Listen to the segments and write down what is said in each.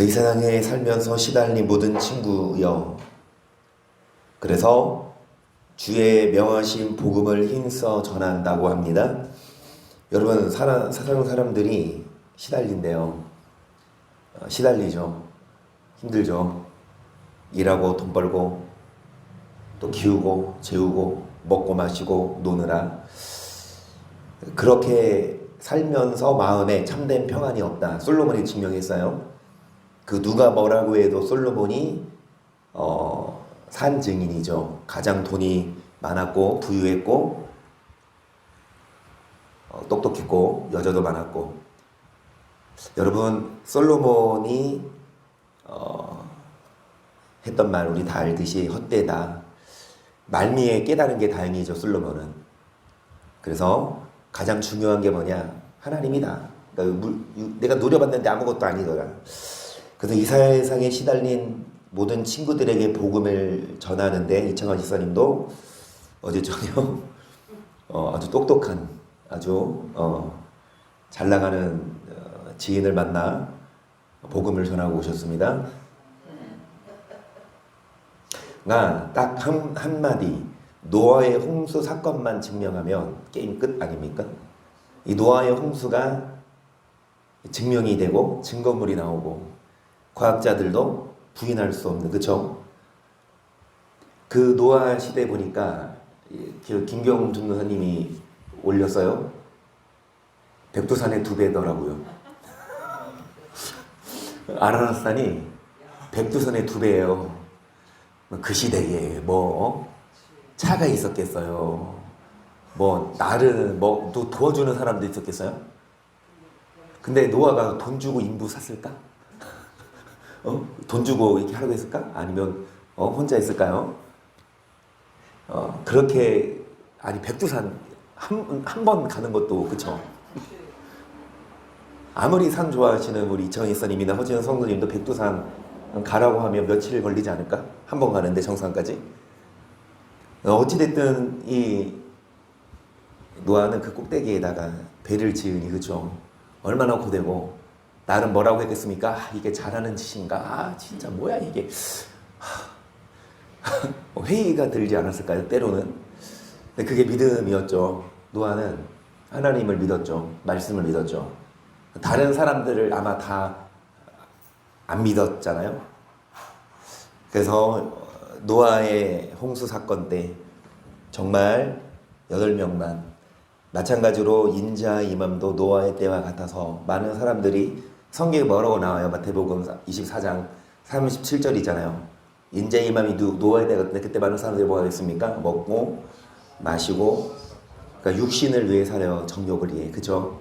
그래서 이 세상에 살면서 시달린 모든 친구여, 그래서 주의 명하신 복음을 힘써 전한다고 합니다. 여러분, 세상 사람들이 시달린대요. 시달리죠. 힘들죠. 일하고 돈 벌고 또 기우고 재우고 먹고 마시고 노느라 그렇게 살면서 마음에 참된 평안이 없다. 솔로몬이 증명했어요. 그 누가 뭐라고 해도 솔로몬이 산 증인이죠. 가장 돈이 많았고 부유했고 똑똑했고 여자도 많았고. 여러분, 솔로몬이 했던 말 우리 다 알듯이 헛되다. 말미에 깨달은 게 다행이죠. 솔로몬은. 그래서 가장 중요한 게 뭐냐? 하나님이다. 그러니까 내가 노려봤는데 아무것도 아니더라. 그래서 이 세상에 시달린 모든 친구들에게 복음을 전하는데 이창환 집사님도 어제 저녁 아주 똑똑한 아주 잘 나가는 지인을 만나 복음을 전하고 오셨습니다. 딱 한마디, 노아의 홍수 사건만 증명하면 게임 끝 아닙니까? 이 노아의 홍수가 증명이 되고 증거물이 나오고 과학자들도 부인할 수 없는, 그쵸? 그 노아 시대 보니까 김경준 전도사님이 올렸어요. 백두산의 2배더라고요. 아라라산이 백두산의 2배예요. 그 시대에 차가 있었겠어요. 나를 또 도와주는 사람도 있었겠어요? 근데 노아가 돈 주고 인부 샀을까? 돈 주고 이렇게 하려고 했을까? 아니면 혼자 했을까요? 그렇게 백두산 한 번 가는 것도, 그쵸? 아무리 산 좋아하시는 우리 이창희 선생님이나 허진영 성도님도 백두산 가라고 하면 며칠 걸리지 않을까? 한 번 가는데 정상까지. 어찌됐든 이 노아는 그 꼭대기에다가 배를 지으니, 그쵸? 얼마나 고되고 나는 뭐라고 했겠습니까? 이게 잘하는 짓인가? 진짜 뭐야 이게. 회의가 들지 않았을까요? 때로는. 근데 그게 믿음이었죠. 노아는 하나님을 믿었죠. 말씀을 믿었죠. 다른 사람들을 아마 다 안 믿었잖아요. 그래서 노아의 홍수 사건 때 정말 8명만, 마찬가지로 인자 이맘도 노아의 때와 같아서 많은 사람들이, 성경에 뭐라고 나와요? 마태복음 24장 37절이잖아요. 인자 이맘이 노아의 때 같은데 그때 많은 사람들이 뭐가 됐습니까? 먹고 마시고, 그러니까 육신을 위해 살아요. 정욕을 위해. 그죠?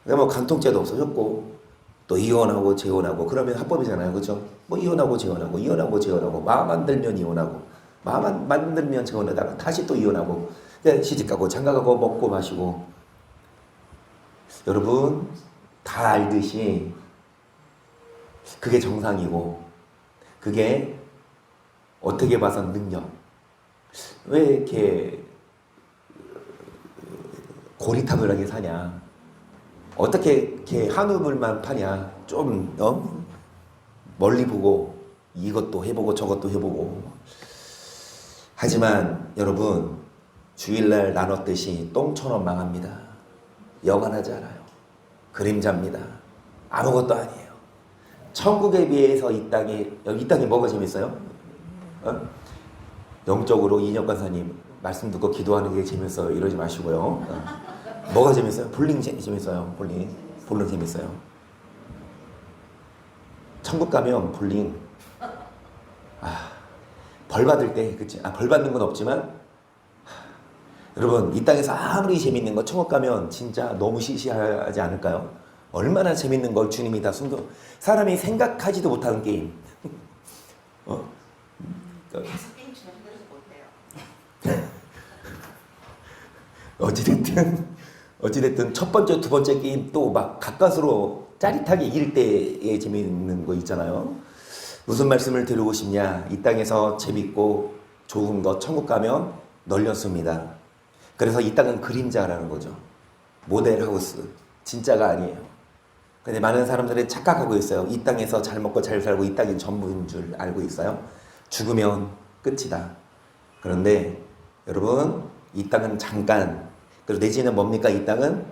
그러니까 간통죄도 없어졌고 또 이혼하고 재혼하고 그러면 합법이잖아요. 그죠? 이혼하고 재혼하고 마음 안 들면 이혼하고 마음 안 만들면 재혼하다가 다시 또 이혼하고 시집가고 장가가고 먹고 마시고. 여러분 다 알듯이 그게 정상이고, 그게 어떻게 봐서 능력. 왜 이렇게 고리타분하게 사냐? 어떻게 이렇게 한우물만 파냐? 좀 멀리 보고 이것도 해보고 저것도 해보고. 하지만 여러분, 주일날 나눴듯이 똥처럼 망합니다. 영원하지 않아요. 그림자입니다. 아무것도 아니에요. 천국에 비해서 이 땅에 뭐가 재밌어요? 영적으로 이인혁 간사님 말씀 듣고 기도하는 게 재밌어요. 이러지 마시고요. 뭐가 재밌어요? 볼링 재밌어요. 볼링 재밌어요. 천국 가면 볼링, 벌 받을 때, 그치? 벌 받는 건 없지만, 여러분 이 땅에서 아무리 재밌는 거 천국 가면 진짜 너무 시시하지 않을까요? 얼마나 재밌는 걸 주님이 다 사람이 생각하지도 못하는 게임. 어찌됐든 첫 번째, 두 번째 게임 또 막 가까스로 짜릿하게 이길 때에 재미있는 거 있잖아요. 무슨 말씀을 드리고 싶냐? 이 땅에서 재밌고 좋은 거 천국 가면 널렸습니다. 그래서 이 땅은 그림자라는 거죠. 모델하우스. 진짜가 아니에요. 근데 많은 사람들이 착각하고 있어요. 이 땅에서 잘 먹고 잘 살고 이 땅이 전부인 줄 알고 있어요. 죽으면 끝이다. 그런데 여러분, 이 땅은 잠깐, 그리고 내지는 뭡니까? 이 땅은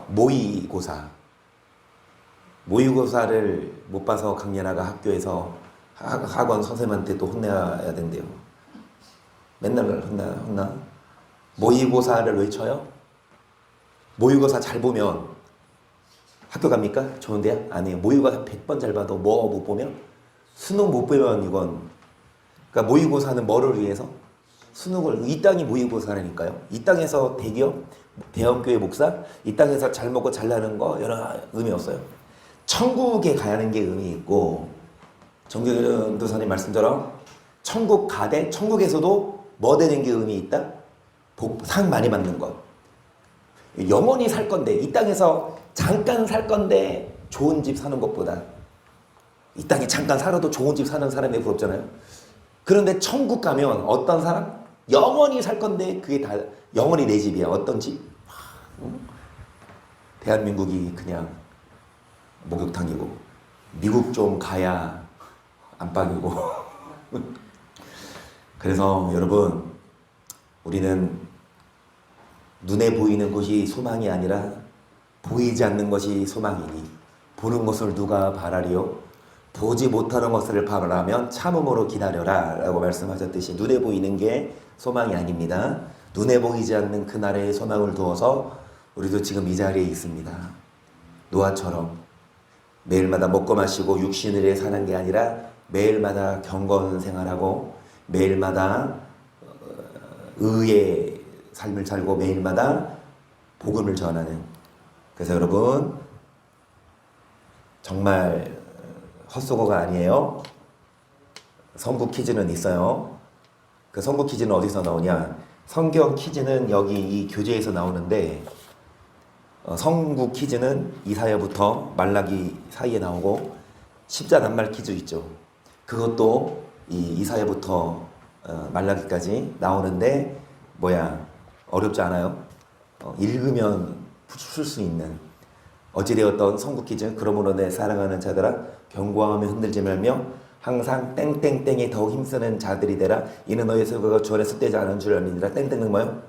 모의고사. 모의고사를 못 봐서 강연아가 학교에서 학원 선생님한테 또 혼내야 된대요. 맨날 혼나. 모의고사를 왜 쳐요? 모의고사 잘 보면 학교 갑니까? 좋은 대학? 아니에요. 모의고사 100번 잘 봐도 뭐 못 보면? 수능 못 보면 이건. 그러니까 모의고사는 뭐를 위해서? 수능을. 이 땅이 모의고사라니까요. 이 땅에서 대기업, 대형교회 목사, 이 땅에서 잘 먹고 잘 나는 거 여러 의미 없어요. 천국에 가는 게 의미 있고, 정경현 도사님 말씀처럼 천국 가되 천국에서도 뭐 되는 게 의미 있다? 상 많이 받는 것. 영원히 살 건데, 이 땅에서 잠깐 살 건데 좋은 집 사는 것보다 이 땅에 잠깐 살아도 좋은 집 사는 사람이 부럽잖아요. 그런데 천국 가면 어떤 사람? 영원히 살 건데 그게 다 영원히 내 집이야. 어떤 집? 대한민국이 그냥 목욕탕이고, 미국 좀 가야 안방이고. 그래서 여러분, 우리는 눈에 보이는 것이 소망이 아니라 보이지 않는 것이 소망이니 보는 것을 누가 바라리요? 보지 못하는 것을 바라면 참음으로 기다려라 라고 말씀하셨듯이 눈에 보이는 게 소망이 아닙니다. 눈에 보이지 않는 그날의 소망을 두어서 우리도 지금 이 자리에 있습니다. 노아처럼 매일마다 먹고 마시고 육신을 위해 사는 게 아니라 매일마다 경건 생활하고 매일마다 의의 삶을 살고 매일마다 복음을 전하는. 그래서 여러분, 정말 헛수고가 아니에요. 선구 퀴즈는 있어요. 그 선구 퀴즈는 어디서 나오냐? 성경 퀴즈는 여기 이 교재에서 나오는데, 선구 퀴즈는 이사야부터 말라기 사이에 나오고, 십자낱말 퀴즈 있죠. 그것도 이사야부터 말라기까지 나오는데 어렵지 않아요? 읽으면 풀 수 있는. 어찌되었던 선구 퀴즈. 그러므로 내 사랑하는 자들아, 견고하며 흔들지 말며 항상 땡땡땡에 더욱 힘쓰는 자들이 되라. 이는 너희 수고가 주 안에서 헛되지 않은 줄 알미니라. 땡땡은 뭐요?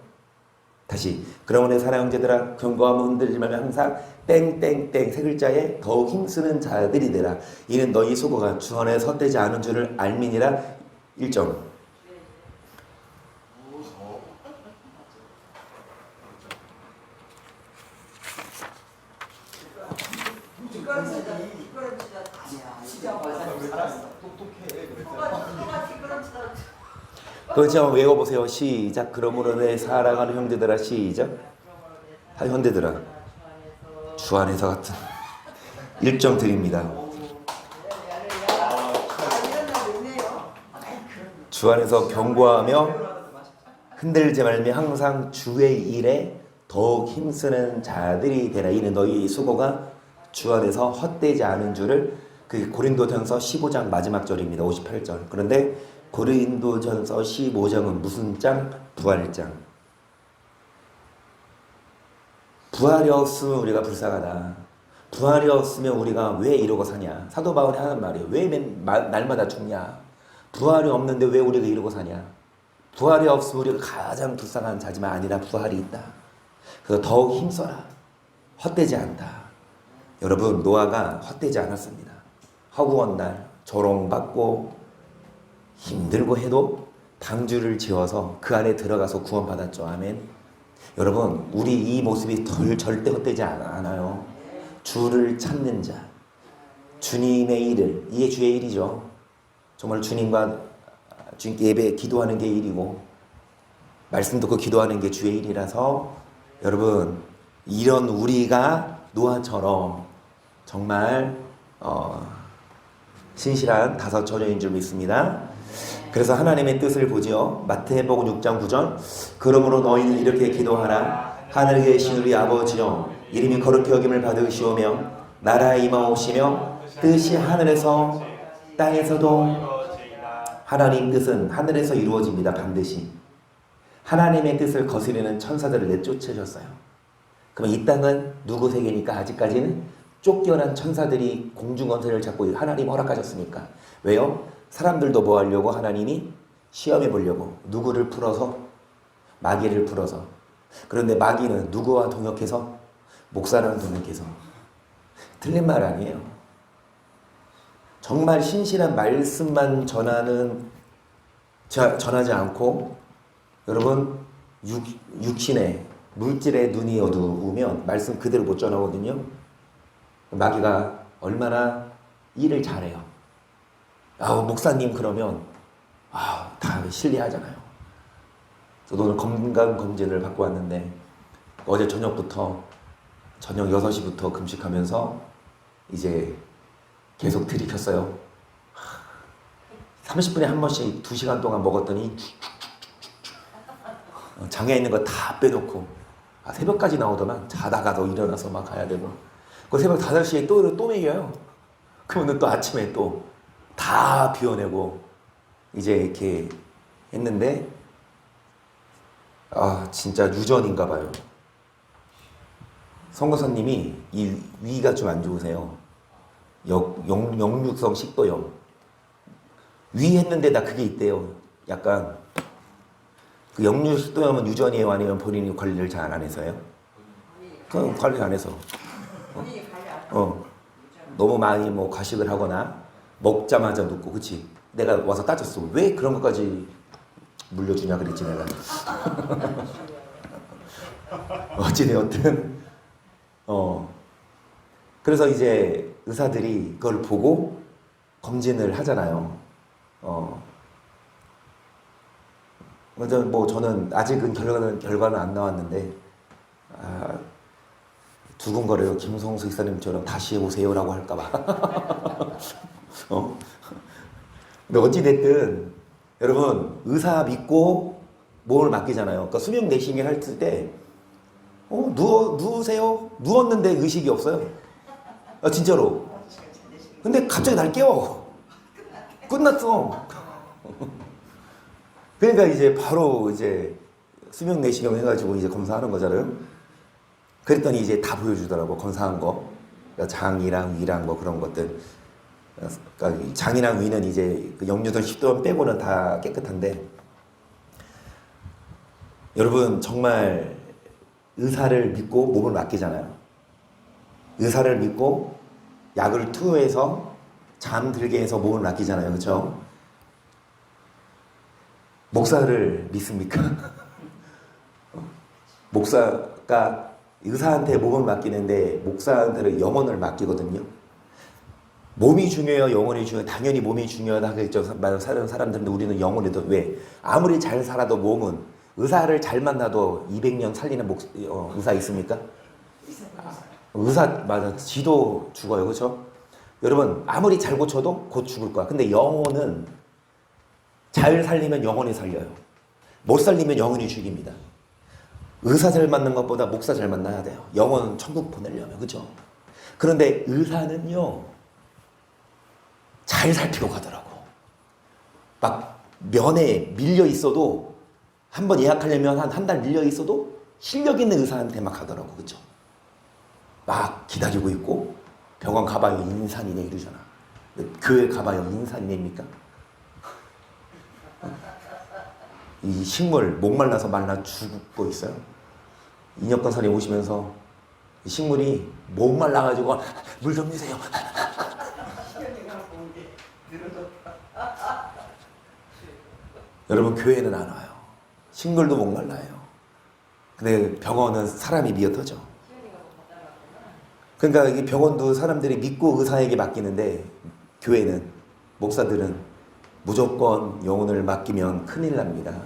다시. 그러므로 내 사랑하는 자들아, 견고하며 흔들지 말며 항상 땡땡땡 세 글자에 더욱 힘쓰는 자들이 되라. 이는 너희 수고가 주 안에서 헛되지 않은 줄을 알미니라. 1점. 그렇죠. 외워보세요. 시작. 그러므로 내 사랑하는 형제들아. 시작. 형제들아, 주 안에서 같은 1점 드립니다. 주 안에서 견고하며 흔들지 말며 항상 주의 일에 더욱 힘쓰는 자들이 되라. 이는 너희 수고가 주 안에서 헛되지 않은 줄을. 그 고린도전서 15장 마지막 절입니다. 58절. 그런데 고린도전서 15장은 무슨 장? 부활장. 부활이 없으면 우리가 불쌍하다. 부활이 없으면 우리가 왜 이러고 사냐. 사도 바울이 하는 말이에요. 왜 날마다 죽냐. 부활이 없는데 왜 우리가 이러고 사냐. 부활이 없으면 우리가 가장 불쌍한 자지만 아니라 부활이 있다. 그래서 더욱 힘써라. 헛되지 않다. 여러분, 노아가 헛되지 않았습니다. 허구한 날 조롱받고 힘들고 해도 방주를 지어서 그 안에 들어가서 구원받았죠. 아멘. 여러분, 우리 이 모습이 절대 헛되지 않아요. 주를 찾는 자, 주님의 일을, 이게 주의 일이죠. 정말 주님과 주님께 예배 기도하는 게 일이고 말씀 듣고 기도하는 게 주의 일이라서 여러분, 이런 우리가 노아처럼 정말 신실한 다섯 처녀인 줄 믿습니다. 그래서 하나님의 뜻을 보지요. 마태복음 6장 9절. 그러므로 너희는 이렇게 기도하라. 하늘에 계신 우리 아버지여, 이름이 거룩히 여김을 받으시오며 나라에 임하옵시며 뜻이 하늘에서 땅에서도. 하나님 뜻은 하늘에서 이루어집니다. 반드시. 하나님의 뜻을 거스르는 천사들을 내쫓으셨어요. 그럼 이 땅은 누구 세계니까 아직까지는 쫓겨난 천사들이 공중권세를 잡고 하나님 허락하셨으니까. 왜요? 사람들도 뭐 하려고 하나님이 시험해 보려고. 누구를 풀어서? 마귀를 풀어서. 그런데 마귀는 누구와 동역해서? 목사랑 동역해서. 틀린 말 아니에요. 정말 신실한 말씀만 전하지 않고 여러분 육신의 물질의 눈이 어두우면 말씀 그대로 못 전하거든요. 마귀가 얼마나 일을 잘해요. 목사님 그러면 다 신뢰하잖아요. 저도 오늘 건강검진을 받고 왔는데 어제 저녁 6시부터 금식하면서 이제 계속 들이켰어요. 30분에 한 번씩 2시간 동안 먹었더니 장에 있는 거 다 빼놓고 새벽까지 나오더만. 자다가도 일어나서 막 가야 되고 그 새벽 5시에 또 먹여요. 그러면 또 아침에 또 다 비워내고 이제 이렇게 했는데 진짜 유전인가 봐요. 선교사님이 이 위가 좀 안 좋으세요. 역류성 식도염. 위 했는데 다 그게 있대요. 약간 그 역류 식도염은 유전이에요, 아니면 본인이 관리를 잘 안 해서요? 그 관리 안 해서. 너무 많이 뭐 과식을 하거나 먹자마자 눕고, 그치? 내가 와서 따졌어. 왜 그런 것까지 물려주냐 그랬지 내가. 어찌되었든 그래서 이제 의사들이 그걸 보고 검진을 하잖아요. 뭐 저는 아직은 결과는 안 나왔는데 두근거려요. 김성수 이사님처럼 다시 오세요라고 할까봐. 근데 어찌됐든 여러분 의사 믿고 몸을 맡기잖아요. 그러니까 수면 내시경 할 때 누우세요. 누웠는데 의식이 없어요. 진짜로. 근데 갑자기 날 깨워. 끝났어. 그러니까 이제 바로 이제 수면 내시경 해가지고 이제 검사하는 거잖아요. 그랬더니 이제 다 보여주더라고. 검사한 거. 그러니까 장이랑 위랑 뭐 그런 것들. 그러니까 장이랑 위는 이제 그 역류성 식도염 빼고는 다 깨끗한데, 여러분 정말 의사를 믿고 몸을 맡기잖아요. 의사를 믿고 약을 투여해서 잠들게 해서 몸을 맡기잖아요. 그렇죠? 목사를 믿습니까? 목사가 의사한테 몸을 맡기는데 목사한테는 영혼을 맡기거든요. 몸이 중요해요, 영혼이 중요해요? 당연히 몸이 중요하다 그랬죠. 사는 사람들인데 우리는 영혼이 더. 왜? 아무리 잘 살아도 몸은, 의사를 잘 만나도 200년 살리는 의사 있습니까? 의사 맞아. 지도 죽어요. 그렇죠? 여러분 아무리 잘 고쳐도 곧 죽을 거야. 근데 영혼은 잘 살리면 영혼이 살려요. 못 살리면 영혼이 죽입니다. 의사 잘 만난 것보다 목사 잘 만나야 돼요. 영혼 천국 보내려면. 그렇죠? 그런데 의사는요 잘 살피고 가더라고. 막 면에 밀려 있어도, 한번 예약하려면 한 달 밀려 있어도 실력 있는 의사한테 막 가더라고. 그렇죠? 막 기다리고 있고, 병원 가봐요 인산이네 이러잖아. 교회 가봐요 인산이네입니까? 이 식물 목말라서 말라 죽고 있어요. 인혁권 선생님 오시면서 이 식물이 목말라가지고 물 좀 주세요. 여러분 교회는 안 와요. 식물도 목말라요. 근데 병원은 사람이 미어터져. 그러니까 이 병원도 사람들이 믿고 의사에게 맡기는데, 교회는, 목사들은 무조건 영혼을 맡기면 큰일 납니다.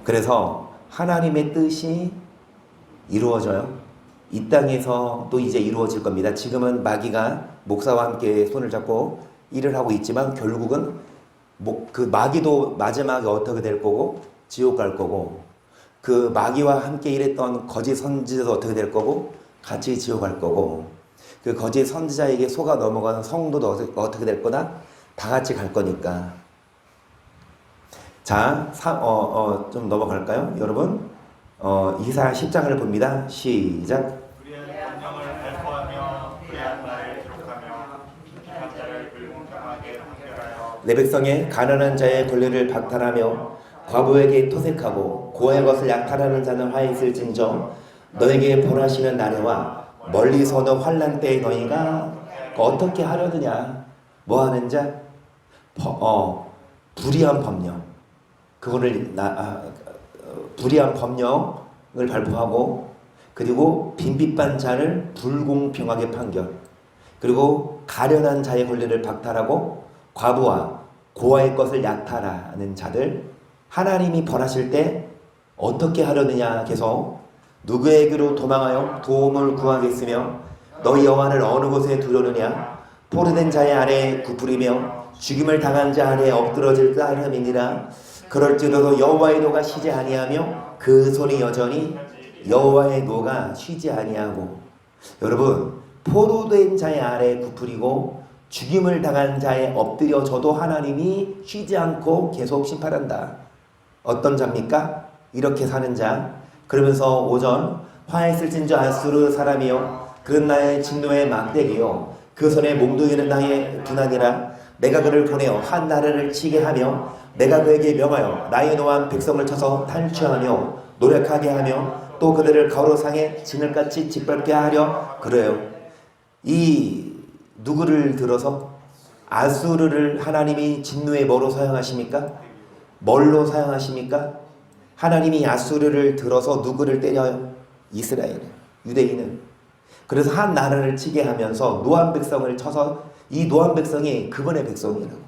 그래서 하나님의 뜻이 이루어져요. 이 땅에서 또 이제 이루어질 겁니다. 지금은 마귀가 목사와 함께 손을 잡고 일을 하고 있지만 결국은 그 마귀도 마지막에 어떻게 될 거고, 지옥 갈 거고, 그 마귀와 함께 일했던 거짓 선지자도 어떻게 될 거고, 같이 지옥 갈 거고, 그 거짓 선지자에게 속아 넘어가는 성도도 어떻게 될 거다? 다 같이 갈 거니까. 자, 좀 넘어갈까요? 여러분, 이사 10장을 봅니다. 시작. 내 백성의 가난한 자의 권리를 박탈하며 과부에게 토색하고 고의 것을 약탈하는 자는 화에 있을진저 너에게 벌하시는 날에와 멀리서는 환난 때에 너희가 어떻게 하려느냐. 뭐하는 자? 불의한 법령. 그거를 불의한 법령을 발표하고, 그리고 빈빛반 자를 불공평하게 판결, 그리고 가련한 자의 권리를 박탈하고 과부와 고아의 것을 약탈하는 자들, 하나님이 벌하실 때 어떻게 하려느냐. 계속 누구에게로 도망하여 도움을 구하겠으며 너희 여호와를 어느 곳에 두려느냐. 포로된 자의 아래에 굽으리며 죽임을 당한 자 아래에 엎드러질 따름이니라. 그럴지라도 여호와의 노가 쉬지 아니하며 그 손이 여전히 여호와의 노가 쉬지 아니하고. 여러분, 포로된 자의 아래에 굽으리고 죽임을 당한 자에 엎드려져도 하나님이 쉬지 않고 계속 심판한다. 어떤 자입니까? 이렇게 사는 자. 그러면서 5절 화에 쓸진저 아수르 사람이요 그는 나의 진노의 막대기요 그 손에 몽둥이는 나의 두나니라. 내가 그를 보내어 한 나라를 치게 하며 내가 그에게 명하여 나의 노한 백성을 쳐서 탈취하며 노력하게 하며 또 그들을 가로상에 진을같이 짓밟게 하려 그래요. 이 누구를 들어서? 아수르를 하나님이 진노의 뭐로 사용하십니까? 뭘로 사용하십니까? 하나님이 아수르를 들어서 누구를 때려요? 이스라엘, 유대인을. 그래서 한 나라를 치게 하면서 노한 백성을 쳐서, 이 노한 백성이 그분의 백성이라고,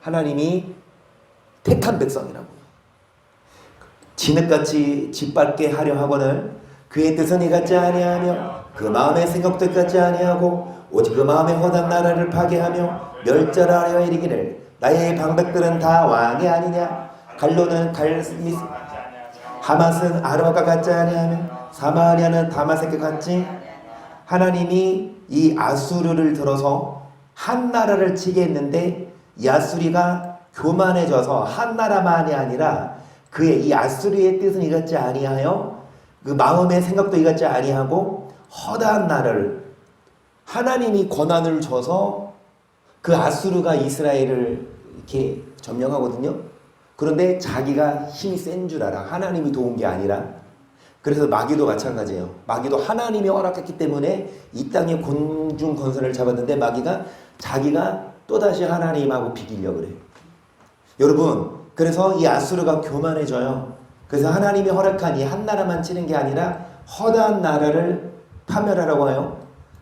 하나님이 택한 백성이라고, 진흙같이 짓밟게 하려 하거늘 그의 뜻은 이같지 아니하며 그 마음의 생각도 이같지 아니하고 오직 그 마음의 허난 나라를 파괴하며 멸절하려 이르기를 나의 방백들은 다 왕이 아니냐. 갈로는 갈미 하맛은 아르바가 같지 아니하며 사마리아는 다마섹과 같지. 하나님이 이 아수르를 들어서 한 나라를 치게 했는데 이 아수리가 교만해져서 한 나라만이 아니라 그의 이 아수리의 뜻은 이같지 아니하여 그 마음의 생각도 이같지 아니하고 허다한 나라를 하나님이 권한을 줘서 그 아수르가 이스라엘을 이렇게 점령하거든요. 그런데 자기가 힘이 센 줄 알아. 하나님이 도운 게 아니라. 그래서 마귀도 마찬가지예요. 마귀도 하나님이 허락했기 때문에 이 땅에 공중 권선을 잡았는데 마귀가 자기가 또다시 하나님하고 비기려고 그래요. 여러분, 그래서 이 아수르가 교만해져요. 그래서 하나님이 허락한 이 한 나라만 치는 게 아니라 허다한 나라를 파멸하라고 해요.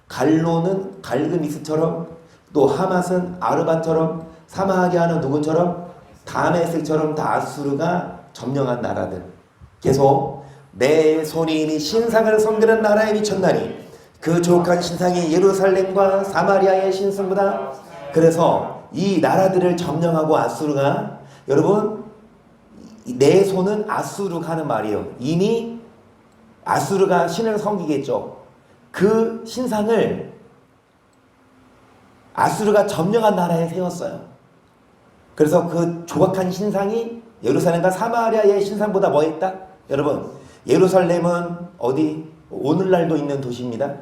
갈로는 갈그미스처럼, 또 하맛은 아르바처럼, 사마리아는 누구처럼? 다메섹처럼 다 아수르가 점령한 나라들. 계속 내 손이 이미 신상을 섬기는 나라에 미쳤나니 그 족한 신상이 예루살렘과 사마리아의 신성보다. 그래서 이 나라들을 점령하고 아수르가, 여러분, 내 손은 아수르가 하는 말이에요. 이미 아수르가 신을 섬기겠죠. 그 신상을 아수르가 점령한 나라에 세웠어요. 그래서 그 조각한 신상이 예루살렘과 사마리아의 신상보다 뭐했다? 여러분, 예루살렘은 어디? 오늘날도 있는 도시입니다.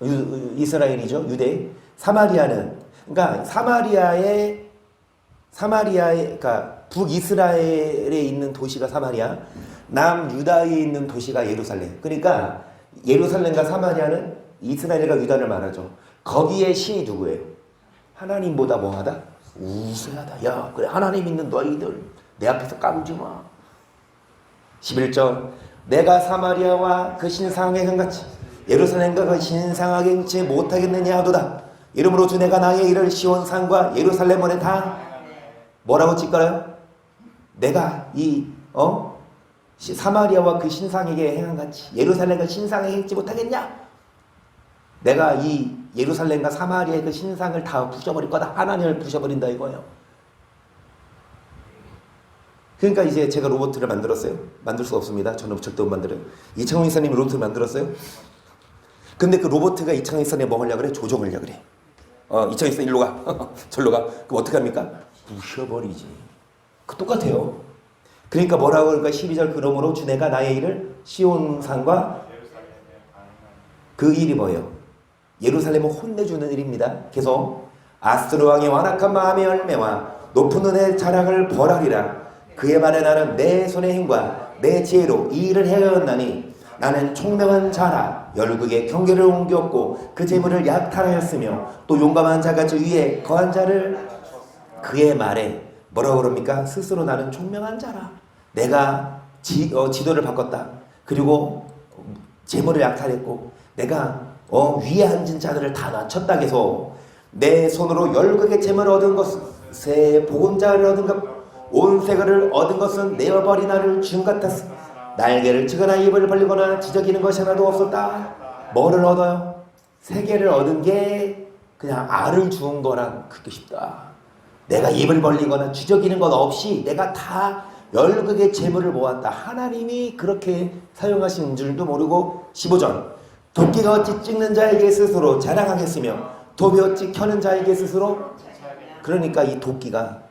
이스라엘이죠. 유대. 사마리아는, 그러니까 그러니까 북이스라엘에 있는 도시가 사마리아, 남유다에 있는 도시가 예루살렘. 그러니까 예루살렘과 사마리아는 이스라엘과 유다를 말하죠. 거기에 신이 누구예요? 하나님보다 뭐하다? 우세하다. 야, 그래, 하나님 믿는 너희들 내 앞에서 까불지 마. 11절 내가 사마리아와 그 신상에 행같이 예루살렘과 그 신상하게 행치 못하겠느냐 하도다. 이러므로 주 내가 나의 일을 시온산과 예루살렘원에 다 뭐라고 짓거려요? 내가 사마리아와 그 신상에게 행한같이 예루살렘과 신상에 행치 못하겠냐? 내가 이 예루살렘과 사마리아의 그 신상을 다 부셔버릴 거다. 하나님을 부셔버린다 이거예요. 그러니까 이제 제가 로봇을 만들었어요. 만들 수가 없습니다. 저는 절대 못 만들어요. 이창훈 이사님이 로봇을 만들었어요. 근데 그 로봇가 이창훈 이사님 뭐 하려고 그래? 조종하려고 그래. 이창훈 이사 일로 가. 절로 가. 그럼 어떻게 합니까? 부셔버리지. 그 똑같아요. 그러니까 뭐라고 그럴까? 12절 그러므로 주 내가 나의 일을 시온산과 그 일이 뭐예요? 예루살렘을 혼내주는 일입니다. 계속 아수르 왕의 완악한 마음의 열매와 높은 은혜의 자랑을 벌하리라. 그의 말에 나는 내 손의 힘과 내 지혜로 이 일을 해야였나니 나는 총명한 자라. 열국의 경계를 옮겼고 그 재물을 약탈하였으며 또 용감한 자가 주 위에 거한 자를. 그의 말에 뭐라고 그럽니까? 스스로 나는 총명한 자라. 내가 지도를 바꿨다. 그리고 재물을 약탈했고 내가 위에 앉은 자들을 다 낮췄다 해서 내 손으로 열국의 재물을 얻은 것에 보금자를 얻은 것 온 세계를 얻은 것은 내어버린 나를 준 같았어. 날개를 치거나 입을 벌리거나 지저귀는 것이 하나도 없었다. 뭐를 얻어요? 세계를 얻은 게 그냥 알을 주운 거랑 그렇게 쉽다. 내가 입을 벌리거나 지저귀는 것 없이 내가 다 열국의 재물을 모았다. 하나님이 그렇게 사용하신 줄도 모르고. 15절 도끼가 어찌 찍는 자에게 스스로 자랑하겠으며 돕이 어찌 켜는 자에게 스스로. 그러니까 이 도끼가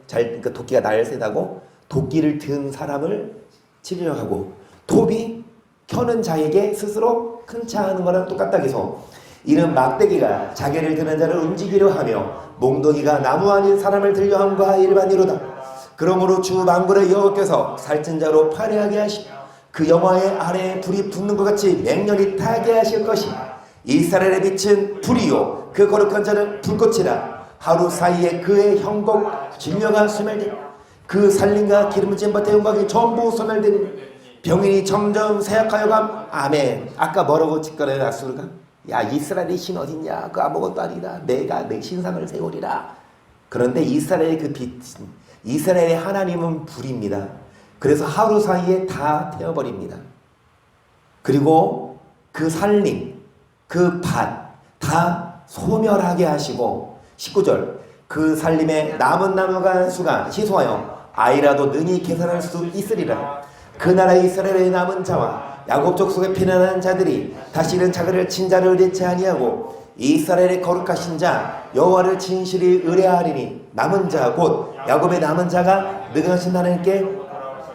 그러니까 도끼가 날쌔다고 도끼를 든 사람을 치료하고 돕이 켜는 자에게 스스로 큰 차하는 거랑 똑같다 해서 이는 막대기가 자기를 드는 자를 움직이려 하며 몽둥이가 나무 아닌 사람을 들려 함과 일반이로다. 그러므로 주 만군의 여호와께서 살찐 자로 파래하게 하시며 그 영화의 아래에 불이 붙는 것 같이 맹렬히 타게 하실 것이. 이스라엘의 빛은 불이요 그 거룩한 자는 불꽃이라. 하루 사이에 그의 형복 진료가 소멸되니 그 살림과 기름진 밭의 영광이 전부 소멸되니 병인이 점점 쇠약하여 감. 아멘. 아까 뭐라고 짓거려요 아수르가? 야 이스라엘의 신 어딨냐? 그 아무것도 아니다. 내가 내 신상을 세우리라. 그런데 이스라엘의 그 빛, 이스라엘의 하나님은 불입니다. 그래서 하루 사이에 다 태워버립니다. 그리고 그 살림, 그 밭 다 소멸하게 하시고 19절 그 살림에 남은 나무가 수가 희소하여 아이라도 능히 계산할 수 있으리라. 그 나라 이스라엘의 남은 자와 야곱 족속에 피난한 자들이 다시는 자기를 친자를 의뢰치 아니하고 이스라엘의 거룩하신 자 여호와를 진실히 의뢰하리니 남은 자 곧 야곱의 남은 자가 능하신 하나님께.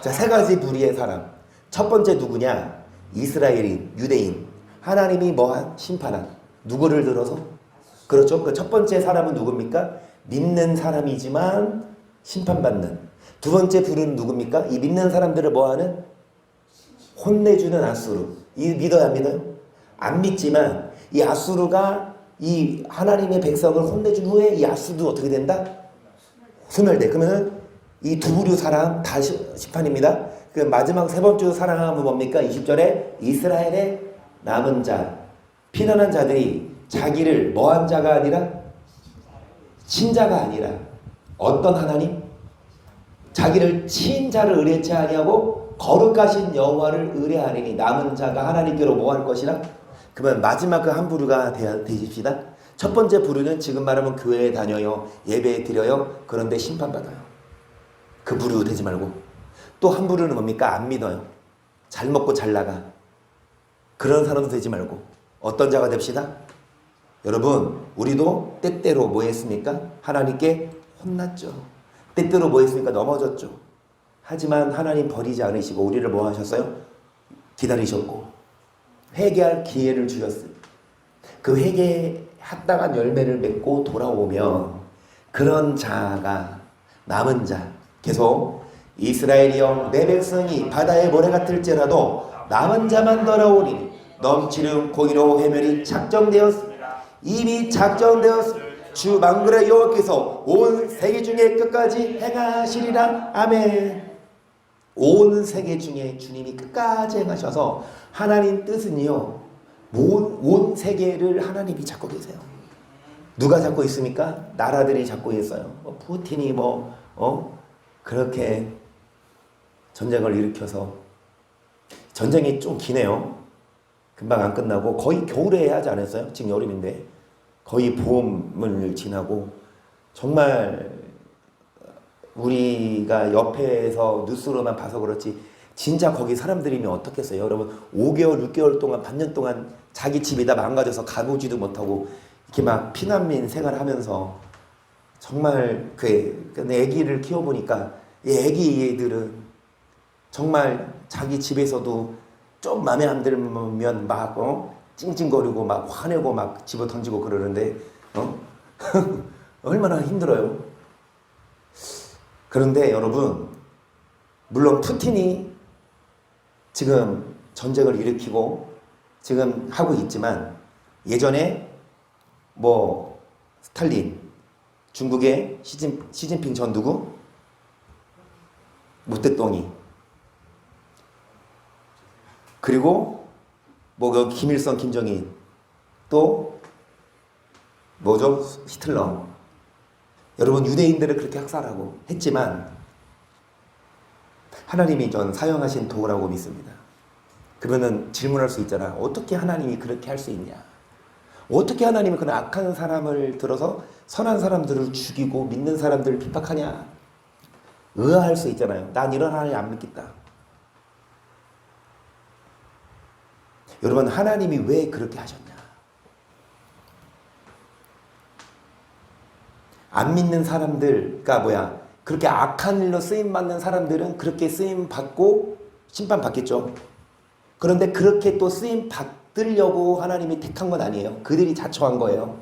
자, 세 가지 부류의 사람. 첫 번째 누구냐? 이스라엘인, 유대인. 하나님이 뭐한? 심판한. 누구를 들어서? 그렇죠. 그 첫 번째 사람은 누굽니까? 믿는 사람이지만 심판받는. 두 번째 부류는 누굽니까? 이 믿는 사람들을 뭐하는? 혼내주는 아수르. 이 믿어요 안 믿어요? 안 믿지만 이 아수르가 이 하나님의 백성을 혼내준 후에 이 아수르도 어떻게 된다? 소멸돼. 그러면 이 두 부류 사람 다 심판입니다. 그 마지막 세 번째 사람은 뭡니까? 20절에 이스라엘의 남은 자, 피난한 자들이 자기를 뭐한 자가 아니라 친자가 아니라 어떤 하나님? 자기를 친자를 의뢰치 아니하고 거룩하신 여호와를 의뢰하리니 남은 자가 하나님께로 뭐할 것이라? 그러면 마지막 그 한 부류가 되십시다. 첫 번째 부류는 지금 말하면 교회에 다녀요. 예배 드려요. 그런데 심판받아요. 그 부류 되지 말고. 또 한 부류는 뭡니까? 안 믿어요. 잘 먹고 잘 나가. 그런 사람도 되지 말고. 어떤 자가 됩시다. 여러분 우리도 때때로 뭐 했습니까? 하나님께 혼났죠. 때때로 뭐 했습니까? 넘어졌죠. 하지만 하나님 버리지 않으시고 우리를 뭐 하셨어요? 기다리셨고 회개할 기회를 주셨어요. 그 회개했다간 열매를 맺고 돌아오면 그런 자가 남은 자. 계속 이스라엘이여 내 백성이 바다의 모래 같을지라도 남은 자만 돌아오리니 넘치는 공의로 회멸이 작정되었습니다. 이미 작정되었습니다. 주 만군의 여호와께서 온 세계 중에 끝까지 행하시리라. 아멘. 온 세계 중에 주님이 끝까지 행하셔서 하나님 뜻은요 온 세계를 하나님이 잡고 계세요. 누가 잡고 있습니까? 나라들이 잡고 있어요. 푸틴이 그렇게 전쟁을 일으켜서 전쟁이 좀 기네요. 금방 안 끝나고 거의 겨울에 하지 않았어요? 지금 여름인데 거의 봄을 지나고 정말 우리가 옆에서 뉴스로만 봐서 그렇지 진짜 거기 사람들이면 어떻겠어요? 여러분 5개월 6개월 동안 반년 동안 자기 집이 다 망가져서 가보지도 못하고 이렇게 막 피난민 생활하면서 정말 근데 애기를 키워보니까 이 애기들은 정말 자기 집에서도 좀 마음에 안 들면 막 찡찡거리고 막 화내고 막 집어 던지고 그러는데 얼마나 힘들어요. 그런데 여러분, 물론 푸틴이 지금 전쟁을 일으키고 지금 하고 있지만 예전에 뭐 스탈린, 중국의 시진핑 전 누구? 모태똥이, 그리고 뭐 그 김일성, 김정일, 또 뭐죠? 히틀러. 여러분, 유대인들을 그렇게 학살하고 했지만 하나님이 전 사용하신 도구라고 믿습니다. 그러면은 질문할 수 있잖아. 어떻게 하나님이 그렇게 할 수 있냐? 어떻게 하나님이 그런 악한 사람을 들어서 선한 사람들을 죽이고 믿는 사람들을 핍박하냐? 의아할 수 있잖아요. 난 이런 하나님 안 믿겠다. 여러분, 하나님이 왜 그렇게 하셨냐? 안 믿는 사람들가 뭐야? 그렇게 악한 일로 쓰임받는 사람들은 그렇게 쓰임받고 심판받겠죠. 그런데 그렇게 또 쓰임받으려고 하나님이 택한 건 아니에요. 그들이 자초한 거예요.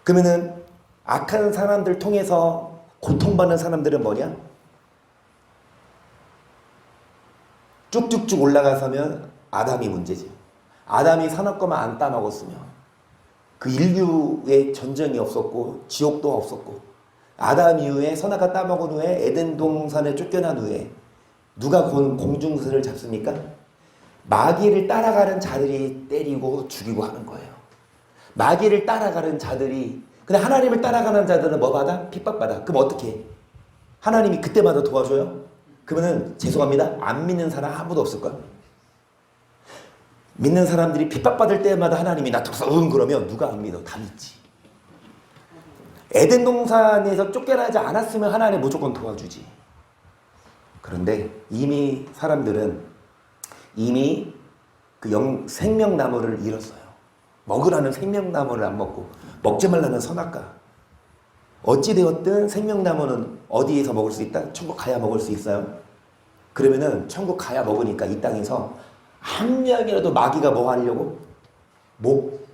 그러면은 악한 사람들 통해서 고통받는 사람들은 뭐냐? 쭉쭉쭉 올라가서면 아담이 문제지. 아담이 선악과만 안 따먹었으면 그 인류의 전쟁이 없었고 지옥도 없었고, 아담 이후에 선악과 따먹은 후에 에덴 동산에 쫓겨난 후에 누가 공중선을 잡습니까? 마귀를 따라가는 자들이 때리고 죽이고 하는 거예요. 마귀를 따라가는 자들이. 근데 하나님을 따라가는 자들은 뭐 받아? 핍박받아. 그럼 어떻게 해? 하나님이 그때마다 도와줘요? 그러면은 죄송합니다, 안 믿는 사람 아무도 없을 거야. 믿는 사람들이 핍박받을 때마다 하나님이 나타나서 그러면 누가 안 믿어? 다 믿지. 에덴 동산에서 쫓겨나지 않았으면 하나님 무조건 도와주지. 그런데 이미 사람들은 이미 그 생명나무를 잃었어요. 먹으라는 생명나무를 안 먹고 먹지 말라는 선악과. 어찌되었든 생명나무는 어디에서 먹을 수 있다? 천국 가야 먹을 수 있어요. 그러면은 천국 가야 먹으니까 이 땅에서 한 명이라도 마귀가 뭐 하려고?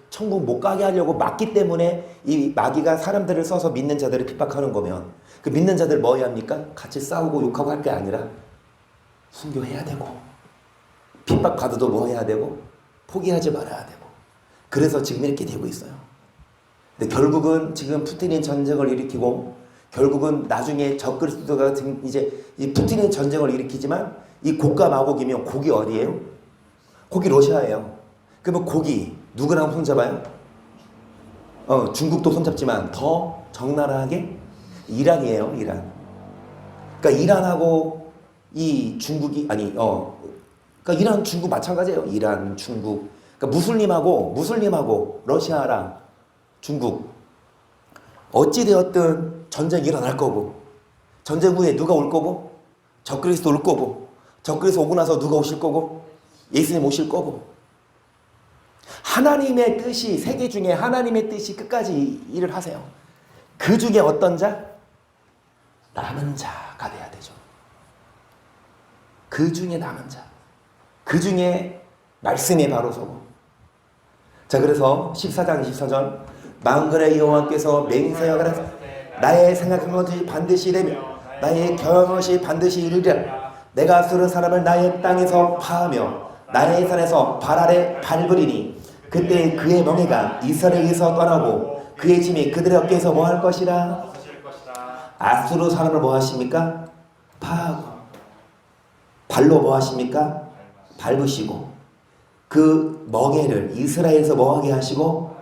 천국 못 가게 하려고 막기 때문에 이 마귀가 사람들을 써서 믿는 자들을 핍박하는 거면 그 믿는 자들 뭐 해야 합니까? 같이 싸우고 욕하고 할 게 아니라 순교해야 되고, 핍박받아도 뭐 해야 되고, 포기하지 말아야 되고. 그래서 지금 이렇게 되고 있어요. 근데 결국은 지금 푸틴이 전쟁을 일으키고, 결국은 나중에 적그리스도가 이제 이 푸틴이 전쟁을 일으키지만 이 곡과 마곡이면 곡이 어디예요? 곡이 러시아예요. 그러면 곡이 누구랑 손잡아요? 중국도 손잡지만 더 적나라하게 이란이에요. 이란. 그러니까 이란하고 이 중국이 그러니까 이란, 중국 마찬가지예요. 이란, 중국. 그러니까 무슬림하고 러시아랑 중국. 어찌되었든 전쟁이 일어날 거고, 전쟁 후에 누가 올 거고, 적그리스도 올 거고, 적그리스도 오고 나서 누가 오실 거고, 예수님 오실 거고. 하나님의 뜻이, 세계 중에 하나님의 뜻이 끝까지 일을 하세요. 그 중에 어떤 자? 남은 자가 돼야 되죠. 그 중에 남은 자. 그 중에 말씀에 바로 서고. 자, 그래서 14장 24절, 만군의 여호와께서 맹세하여 가라. 나의 생각한 것이 반드시 되며 나의 경영한 것이 반드시 이루리라. 내가 수른 사람을 나의 땅에서 파하며 나의 산에서 발 아래 밟으리니 그때 그의 명예가 이스라엘에서 떠나고 그의 짐이 그들의 어깨에서 뭐 할 것이라? 아수르 사람을 뭐 하십니까? 파하고 발로 뭐 하십니까? 밟으시고 그 멍에를 이스라엘에서 뭐 하게 하시고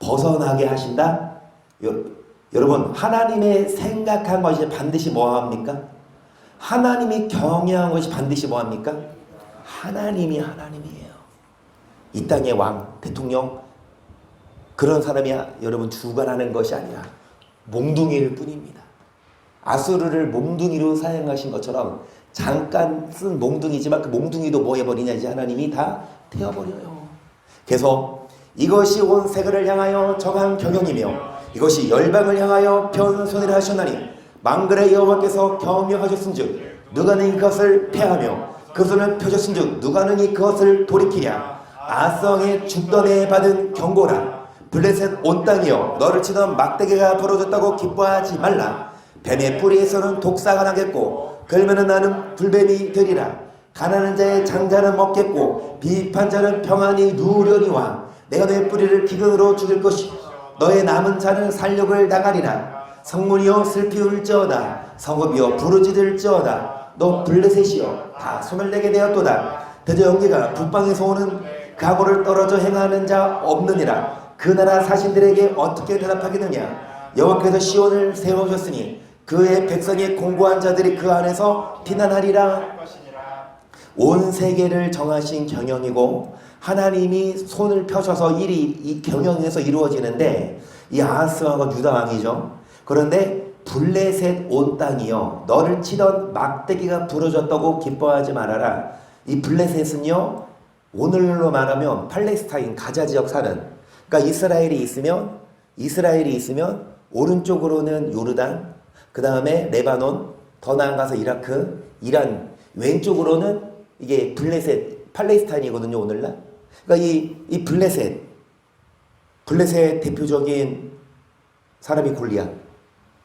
벗어나게 하신다. 여러분, 하나님의 생각한 것이 반드시 뭐 합니까? 하나님이 경영한 것이 반드시 뭐 합니까? 하나님이에요. 이 땅의 왕, 대통령, 그런 사람이 여러분 주관하는 것이 아니라 몽둥이일 뿐입니다. 아수르를 몽둥이로 사용하신 것처럼 잠깐 쓴 몽둥이지만 그 몽둥이도 뭐 해버리냐, 이제 하나님이 다 태워버려요. 그래서 이것이 온 세계를 향하여 정한 경영이며 이것이 열방을 향하여 변손이라 하셨나니 만군의 여호와께서 경영하셨은즉 누가 능히 그것을 패하며 그 손을 펴셨은즉 누가 능히 그것을 돌이키랴. 아성의 죽던에 받은 경고라. 블레셋 온 땅이여 너를 치던 막대기가 부러졌다고 기뻐하지 말라. 뱀의 뿌리에서는 독사가 나겠고 걸면은 나는 불뱀이 되리라. 가난한 자의 장자는 먹겠고 비입한 자는 평안히 누우려니와 내가 너의 뿌리를 기근으로 죽일 것이요 너의 남은 자는 살육을 당하리라. 성문이여 슬피 울지어다. 성읍이여 부르짖을지어다. 너 블레셋이여 다 소멸되게 되었도다. 대저 영계가 북방에서 오는 각오를 떨어져 행하는 자 없느니라. 그 나라 사신들에게 어떻게 대답하겠느냐. 여호와께서 시온을 세우셨으니 그의 백성의 공고한 자들이 그 안에서 피난하리라. 온 세계를 정하신 경영이고 하나님이 손을 펴셔서 일이 이 경영에서 이루어지는데 이 아하스왕은 유다 왕이죠. 그런데 블레셋 온 땅이여 너를 치던 막대기가 부러졌다고 기뻐하지 말아라. 이 블레셋은요 오늘로 말하면 팔레스타인 가자 지역 사는, 그러니까 이스라엘이 있으면 오른쪽으로는 요르단, 그 다음에 레바논, 더 나아가서 이라크, 이란, 왼쪽으로는 이게 블레셋 팔레스타인이거든요 오늘날. 그러니까 이 블레셋 대표적인 사람이 골리앗,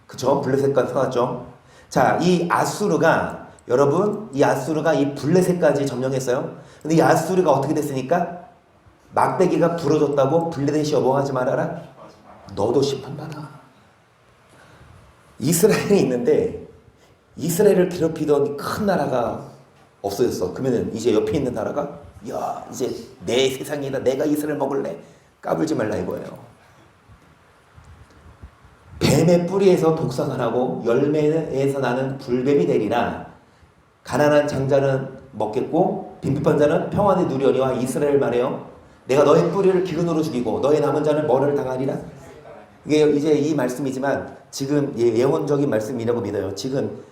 그쵸? 블레셋까지 써놨죠. 자, 이 아수르가 여러분 이 아수르가 이 블레셋까지 점령했어요. 근데 이 아수르가 어떻게 됐으니까 막대기가 부러졌다고 블레셋이 여보하지 말아라. 너도 심판받아. 이스라엘이 있는데 이스라엘을 괴롭히던 큰 나라가 없어졌어. 그러면은 이제 옆에 있는 나라가 야 이제 내 세상이다. 내가 이스라엘 먹을래. 까불지 말라 이거예요. 뱀의 뿌리에서 독사가 나고 열매에서 나는 불뱀이 되리라. 가난한 장자는 먹겠고 빈핍한 자는 평안히 누려니와 이스라엘 말해요. 내가 너의 뿌리를 기근으로 죽이고 너의 남은 자는 뭐를 당하리라. 이게 이제 이 말씀이지만 지금 예언적인 말씀이라고 믿어요. 지금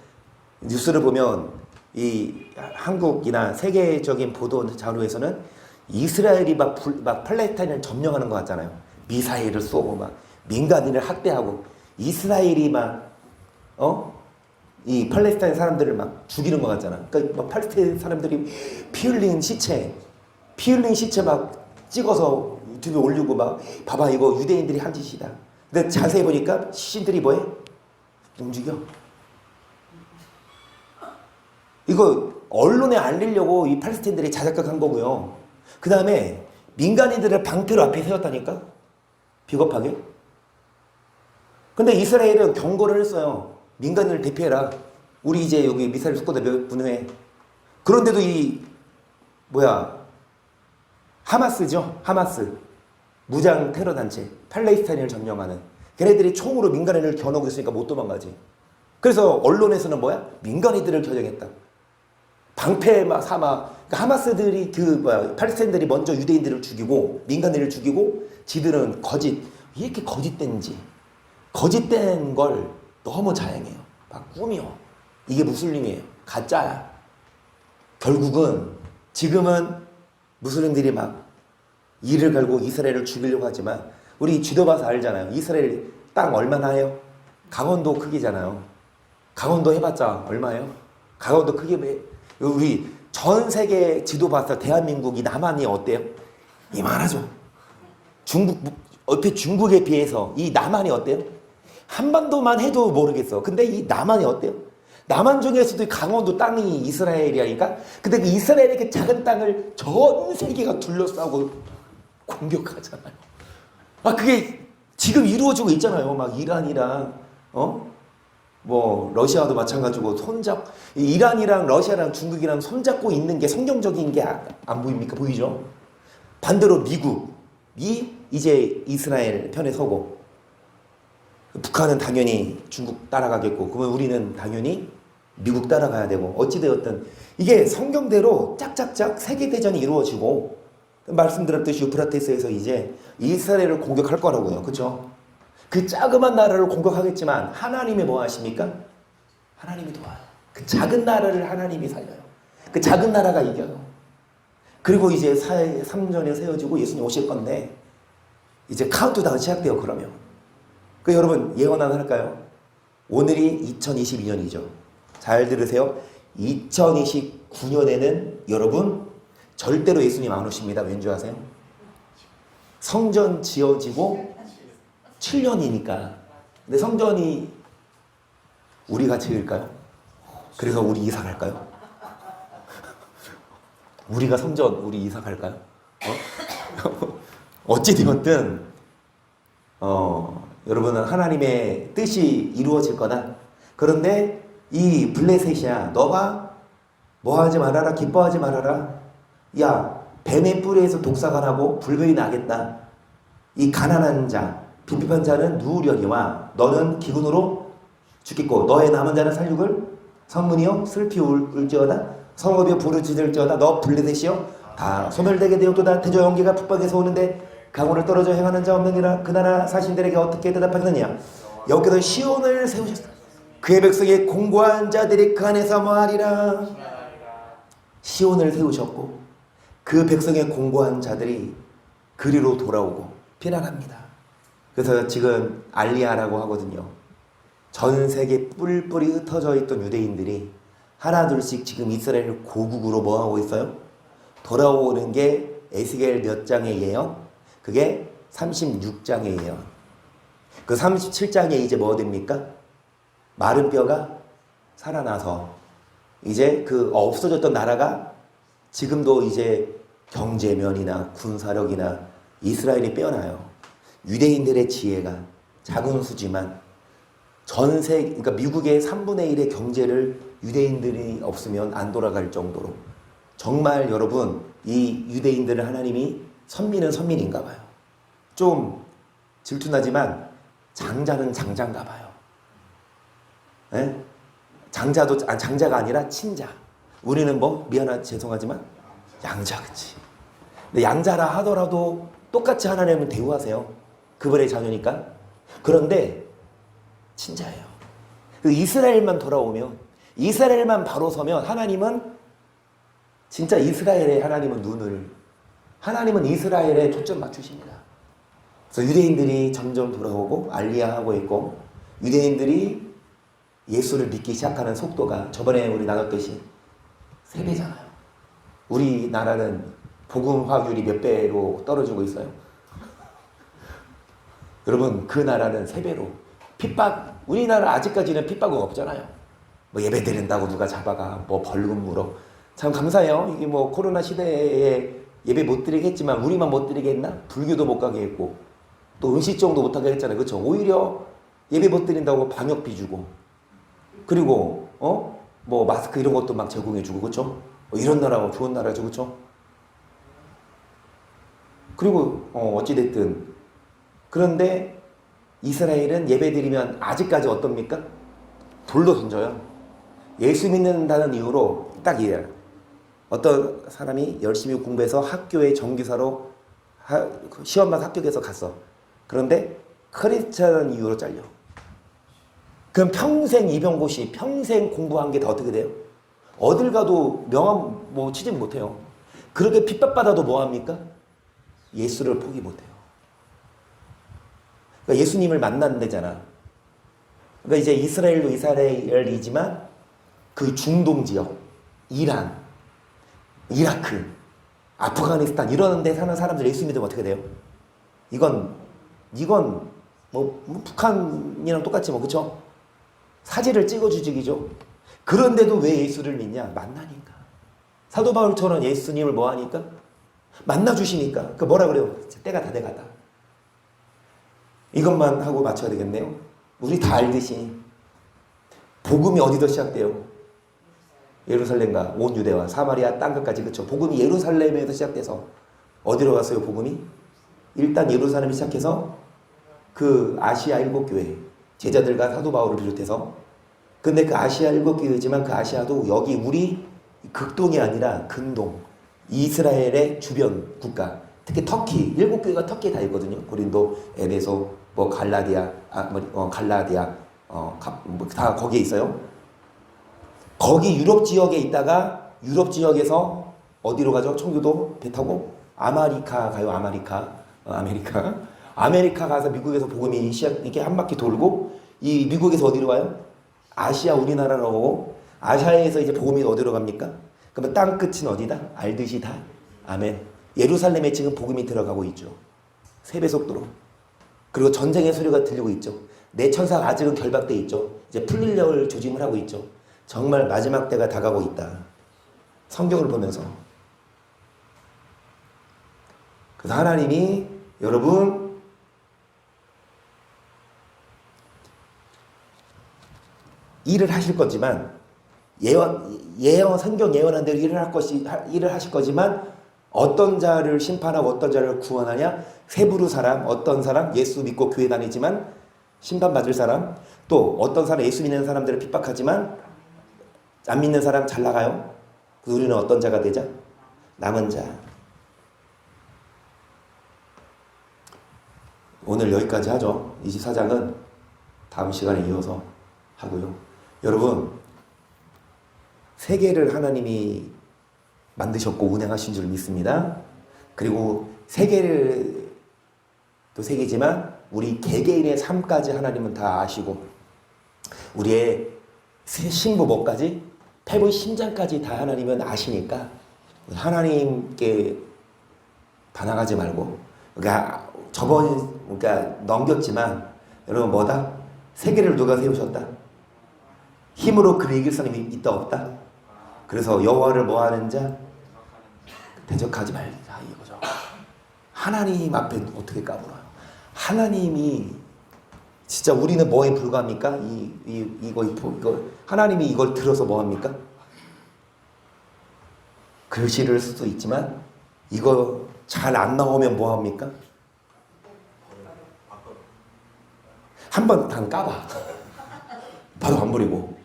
뉴스를 보면 이 한국이나 세계적인 보도 자료에서는 이스라엘이 막 팔레스타인을 점령하는 것 같잖아요. 미사일을 쏘고 막 민간인을 학대하고 이스라엘이 이 팔레스타인 사람들을 막 죽이는 것 같잖아. 그러니까 막 팔레스타인 사람들이 피 흘린 시체 막 찍어서 유튜브에 올리고 막 봐봐 이거 유대인들이 한 짓이다. 근데 자세히 보니까 시신들이 뭐해? 움직여. 이거 언론에 알리려고 이 팔레스타인들이 자작극한 거고요. 그 다음에 민간인들을 방패로 앞에 세웠다니까? 비겁하게. 근데 이스라엘은 경고를 했어요. 민간인을 대피해라. 우리 이제 여기 미사일 쏟고도 몇 분 후에. 그런데도 하마스죠. 하마스. 무장 테러 단체. 팔레스타인을 점령하는. 걔네들이 총으로 민간인을 겨누고 있으니까 못 도망가지. 그래서 언론에서는 민간인들을 겨냥했다. 방패 삼아. 그러니까 하마스들이 팔레스타인들이 먼저 유대인들을 죽이고 민간인을 죽이고 지들은 이렇게 거짓된지. 거짓된 걸 너무 자행해요. 막 꾸며. 이게 무슬림이에요. 가짜야. 결국은 지금은 무슬림들이 막 이를 갈고 이스라엘을 죽이려고 하지만 우리 쥐도 봐서 알잖아요. 이스라엘 땅 얼마나 해요? 강원도 크기잖아요. 강원도 해봤자 얼마예요? 강원도 크기 우리 전 세계 지도 봐서 대한민국이 남한이 어때요? 이만하죠. 옆에 중국에 비해서 이 남한이 어때요? 한반도만 해도 모르겠어. 근데 이 남한이 어때요? 남한 중에서도 강원도 땅이 이스라엘이라니까? 근데 그 이스라엘의 그 작은 땅을 전 세계가 둘러싸고 공격하잖아요. 그게 지금 이루어지고 있잖아요. 막 이란이랑, 러시아도 마찬가지고 이란이랑 러시아랑 중국이랑 손잡고 있는 게 성경적인 게 안 보입니까? 보이죠? 반대로 미국이 이제 이스라엘 편에 서고, 북한은 당연히 중국 따라가겠고, 그러면 우리는 당연히 미국 따라가야 되고, 어찌되었든 이게 성경대로 짝짝짝 세계대전이 이루어지고, 말씀드렸듯이 유프라테스에서 이제 이스라엘을 공격할 거라고요. 그렇죠? 그 자그만 나라를 공격하겠지만 하나님이 뭐 하십니까? 하나님이 도와요. 그 작은 나라를 하나님이 살려요. 그 작은 나라가 이겨요. 그리고 이제 3전이 세워지고 예수님 오실 건데 이제 카운트다운 시작돼요. 그러면 여러분 예언 하나 할까요? 오늘이 2022년이죠. 잘 들으세요. 2029년에는 여러분 절대로 예수님 안 오십니다. 왠지 아세요? 성전 지어지고 7년이니까. 근데 성전이 우리가 지을까요? 그래서 우리 이사 갈까요? 우리가 성전 우리 이사 갈까요? 어찌 되었든 여러분은 하나님의 뜻이 이루어질 거다. 그런데 이 블레셋이야, 너가 뭐 하지 말아라, 기뻐하지 말아라. 야, 뱀의 뿌리에서 독사가 나고 불병이 나겠다. 이 가난한 자, 빈핍한 자는 누우려니와 너는 기근으로 죽겠고 너의 남은 자는 살육을 성문이여 슬피 울지어다 성읍이여 부르짖을지어다. 너 블레셋이여 다 소멸되게 되었도다. 태조 연기가 북방에서 오는데 강호를 떨어져 행하는 자 없느니라. 그 나라 사신들에게 어떻게 대답하느냐. 여기서 시온을 세우셨다. 그의 백성의 공고한 자들이 그 안에서 뭐하리라. 시온을 세우셨고 그 백성의 공고한 자들이 그리로 돌아오고 피난합니다. 그래서 지금 알리야라고 하거든요. 전 세계 뿔뿔이 흩어져 있던 유대인들이 하나둘씩 지금 이스라엘 고국으로 뭐하고 있어요? 돌아오는 게 에스겔 몇 장의 예언? 그게 36장의 예언. 그 37장에 이제 뭐 됩니까? 마른 뼈가 살아나서 이제 그 없어졌던 나라가 지금도 이제 경제면이나 군사력이나 이스라엘이 빼어나요. 유대인들의 지혜가 작은 수지만 그러니까 미국의 3분의 1의 경제를 유대인들이 없으면 안 돌아갈 정도로 정말 여러분 이 유대인들을 하나님이 선민은 선민인가 봐요. 좀 질투나지만 장자는 장자인가 봐요. 에? 장자가 아니라 친자. 우리는 뭐 죄송하지만 양자, 그치. 근데 양자라 하더라도 똑같이 하나님은 대우하세요. 그분의 자녀니까. 그런데 친자예요. 이스라엘만 돌아오면, 이스라엘만 바로 서면 하나님은 진짜 하나님은 이스라엘에 초점 맞추십니다. 그래서 유대인들이 점점 돌아오고 알리야하고 있고 유대인들이 예수를 믿기 시작하는 속도가 저번에 우리 나눴듯이 3배잖아요. 우리나라는 복음화율이 몇 배로 떨어지고 있어요? 여러분 그 나라는 3배로 우리나라 아직까지는 핍박은 없잖아요. 뭐 예배 드린다고 누가 잡아가 뭐 벌금 물어. 참 감사해요. 이게 뭐 코로나 시대에 예배 못 드리게 했지만 우리만 못 드리게 했나? 불교도 못 가게 했고 또 음식점도 못 하게 했잖아요. 그렇죠? 오히려 예배 못 드린다고 방역비 주고 그리고 뭐 마스크 이런 것도 막 제공해 주고 그렇죠? 이런 나라가 좋은 나라죠. 그렇죠? 그리고 어찌 됐든 그런데 이스라엘은 예배드리면 아직까지 어떻습니까? 돌도 던져요. 예수 믿는다는 이유로 딱 이래요. 어떤 사람이 열심히 공부해서 학교에 정규사로 시험만 합격해서 갔어. 그런데 크리스찬 이유로 잘려. 그럼 평생 입영고시, 평생 공부한 게 다 어떻게 돼요? 어딜 가도 명함 취직 못해요. 그렇게 핍박받아도 뭐합니까? 예수를 포기 못해요. 그러니까 예수님을 만나는 데잖아. 그러니까 이제 이스라엘도 이스라엘이지만 그 중동 지역, 이란, 이라크, 아프가니스탄 이런 데 사는 사람들 예수 믿으면 어떻게 돼요? 이건 뭐 북한이랑 똑같지 뭐 그쵸? 사지를 찍어주직이죠. 그런데도 왜 예수를 믿냐? 만나니까. 사도 바울처럼 예수님을 뭐 하니까? 만나주시니까. 그 뭐라 그래요? 때가 다 돼가다. 이것만 하고 맞춰야 되겠네요. 우리 다 알듯이 복음이 어디서 시작돼요? 예루살렘과 온 유대와 사마리아 땅끝까지 그쵸? 복음이 예루살렘에서 시작돼서 어디로 갔어요? 복음이? 일단 예루살렘이 시작해서 그 아시아 7교회 제자들과 사도 바울을 비롯해서 근데 그 아시아 7교회지만 그 아시아도 여기 우리 극동이 아니라 근동 이스라엘의 주변 국가 특히 터키 7교회가 터키에 다 있거든요. 고린도, 에베소, 뭐 갈라디아, 다 거기에 있어요. 거기 유럽 지역에 있다가 유럽 지역에서 어디로 가죠? 청교도 배 타고 아메리카 가요. 아메리카 가서 미국에서 복음이 이렇게 한 바퀴 돌고 이 미국에서 어디로 가요? 아시아 우리나라로 오고 아시아에서 이제 복음이 어디로 갑니까? 그러면 땅 끝은 어디다? 알듯이 다. 아멘. 예루살렘에 지금 복음이 들어가고 있죠. 3배속도로. 그리고 전쟁의 소리가 들리고 있죠. 내 천사가 아직은 결박돼 있죠. 이제 풀리려고 조짐을 하고 있죠. 정말 마지막 때가 다가오고 있다. 성경을 보면서. 그래서 하나님이 여러분 일을 하실 거지만 예언 성경 예언한 대로 일을 하실 거지만 어떤 자를 심판하고 어떤 자를 구원하냐? 세부르 사람, 어떤 사람 예수 믿고 교회 다니지만 심판받을 사람, 또 어떤 사람 예수 믿는 사람들을 핍박하지만 안 믿는 사람 잘 나가요. 그래서 우리는 어떤 자가 되자? 남은 자. 오늘 여기까지 하죠. 24장은 다음 시간에 이어서 하고요. 여러분, 세계를 하나님이 만드셨고 운행하신 줄 믿습니다. 그리고 세계를 또 세계지만 우리 개개인의 삶까지 하나님은 다 아시고 우리의 신부 목까지 패분 심장까지 다 하나님은 아시니까 하나님께 반항하지 말고 그러니까 넘겼지만 여러분 뭐다? 세계를 누가 세우셨다? 힘으로 그를 이길 사람이 있다 없다? 그래서 여호와를 뭐하는 자? 대적하지 말자 이거죠. 하나님 앞에 어떻게 까불어요? 하나님이 진짜 우리는 뭐에 불과합니까? 이거 하나님이 이걸 들어서 뭐합니까? 글씨를 쓸 수도 있지만 이거 잘 안 나오면 뭐합니까? 한번 다 까봐. 바로 안 버리고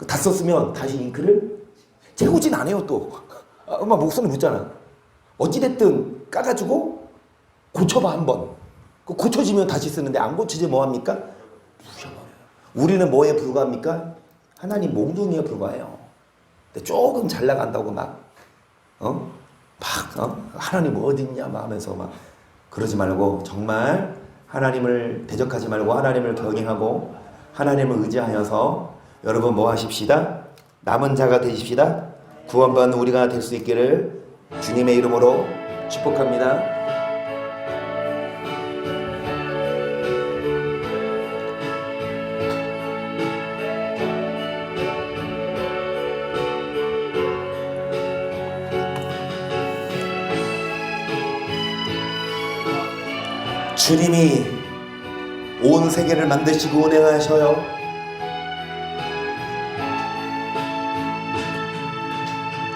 다 썼으면 다시 잉크를 재고진 안 해요. 또 엄마 목소리 묻잖아. 어찌됐든 까가지고 고쳐봐 한번. 고쳐지면 다시 쓰는데 안 고치지 뭐합니까? 부셔버려요. 우리는 뭐에 불과합니까? 하나님 몽둥이에 불과해요. 근데 조금 잘 나간다고 하나님 어딨냐 막 하면서 막 그러지 말고 정말 하나님을 대적하지 말고 하나님을 경외하고 하나님을 의지하여서 여러분 뭐 하십시다? 남은 자가 되십시다. 구원받는 우리가 될 수 있기를 주님의 이름으로 축복합니다. 주님이 온 세계를 만드시고 운행하셔요.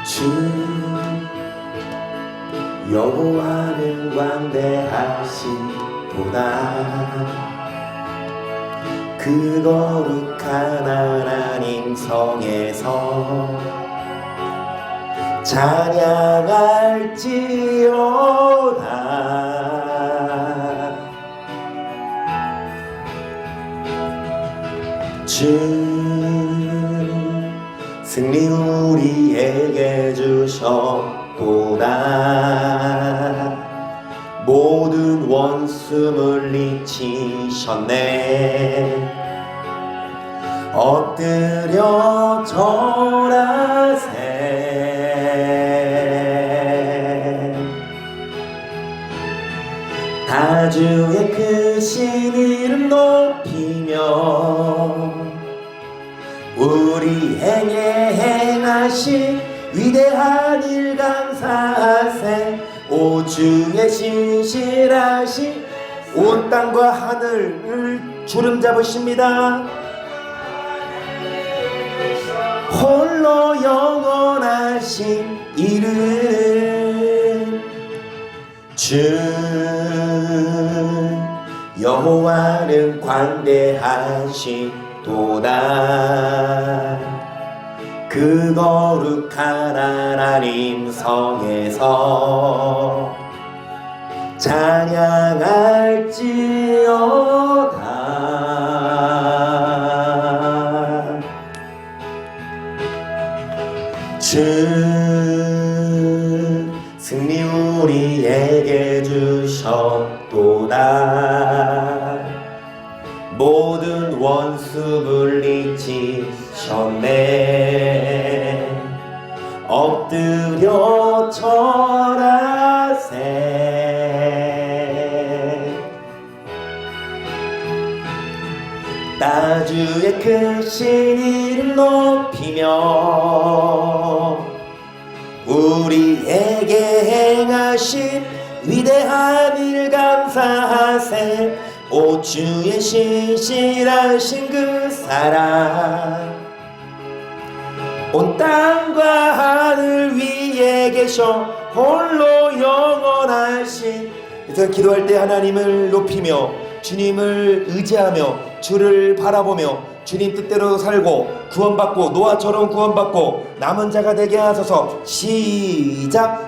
주 여호와는 광대하시도다. 그 거룩한 하나님 성에서 찬양할지어다. 주 승리 우리에게 주셨도다. 모든 원수 물리치셨네. 엎드려 절하세. 다주의 크신 이름 높이며 우리에게 행하신 위대한 일 감사하세. 오 주의 신실하신 온 땅과 하늘을 주름 잡으십니다. 홀로 영원하신 이름 주 여호와는 광대하시도다. 그 거룩한 하나님 성에서 찬양할지어다. 주 승리 우리에게 주셨도다. 모든 원수 물리치셨네. 엎드려 절하세. 나주의 크신 이름 높이며 우리에게 행하신 위대한 일 감사하세. 오 주의 신실하신 그 사랑 온 땅과 하늘 위에 계셔 홀로 영원하신. 그래서 기도할 때 하나님을 높이며 주님을 의지하며 주를 바라보며 주님 뜻대로 살고 구원받고 노아처럼 구원받고 남은 자가 되게 하소서. 시작.